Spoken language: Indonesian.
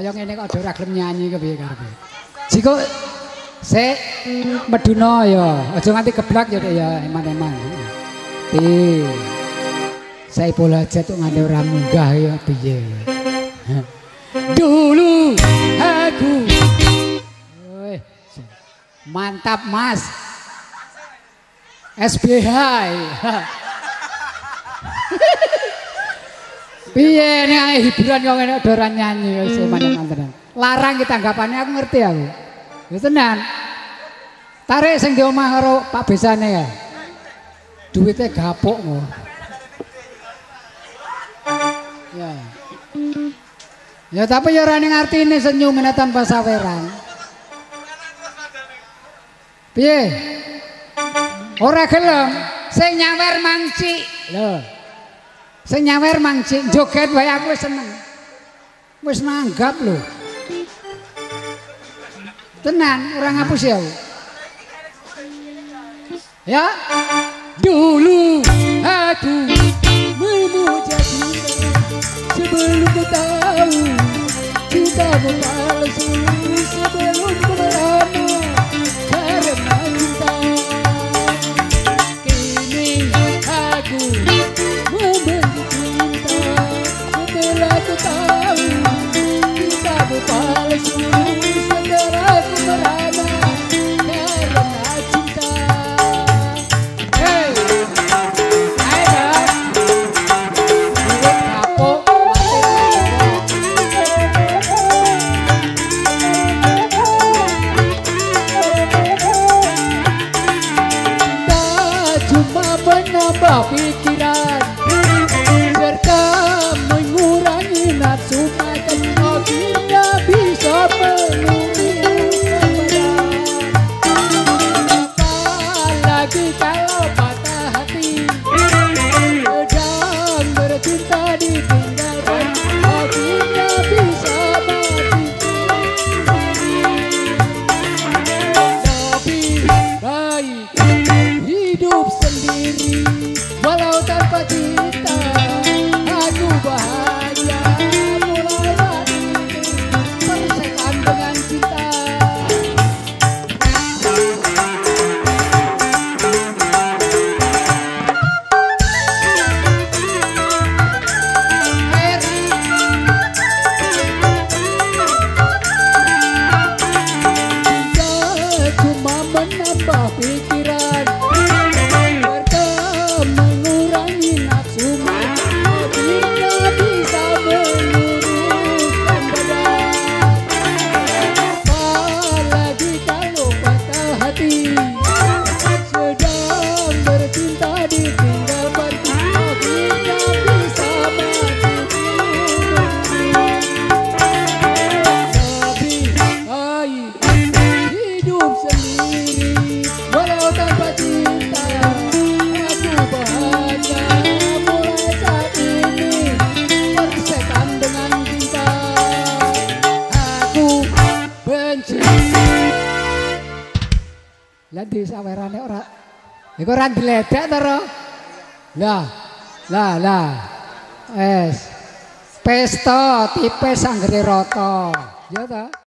kaya ngene kok ora gelem nyanyi kepiye karepe. Jiko sik meduna ya, aja nganti geblak ya Dek ya, eman-eman. Saipul Hajat kok nganti ora munggah ya piye. Dulu aku mantap Mas. SBH. Piye nek hiburan kok ngene ora nyanyi wis eman-eman. Larang kita anggapannya aku ngerti aku. Ya tenan. Tarik sing di omah karo Pak Besane ya. Duitnya gapuk kok. Ya. Ya tapi ya ora ning artine senyum tanpa saweran. Piye? Ora gelem sing nyawer mangci. Lho. Sing nyawer mangci joget wae aku wis seneng. Wis nanggap lho. Tenan, ora ngapus ya. Ya. Dulu aku memuja cinta sebelum ku tahu cinta palsu sebelum ku merana karena cinta. Kini aku membenci cinta setelah ku tahu cinta palsu setelah ku merana karena cinta. Pikiran serta mengurangi nafsu makan, akhirnya bisa menulis kebenaran. Apalagi kalau patah hati sedang bercinta ditinggalkan, akhirnya bisa mati. Tapi baik hidup sendiri walau tanpa cinta, aku bahagia mulai hari ini tersekat dengan cinta. Cinta cuma menambah pikiran, sedang bercinta ditinggal pergi, akhirnya bisa mati. Tapi baik hidup sendiri walau tanpa cinta, aku bahagia mulai saat ini tersekat dengan cinta. Aku benci lah di sawerane ora. Iku ora diledek to, Ro. Lah. Pesta tipis anggere rata. Ya ta?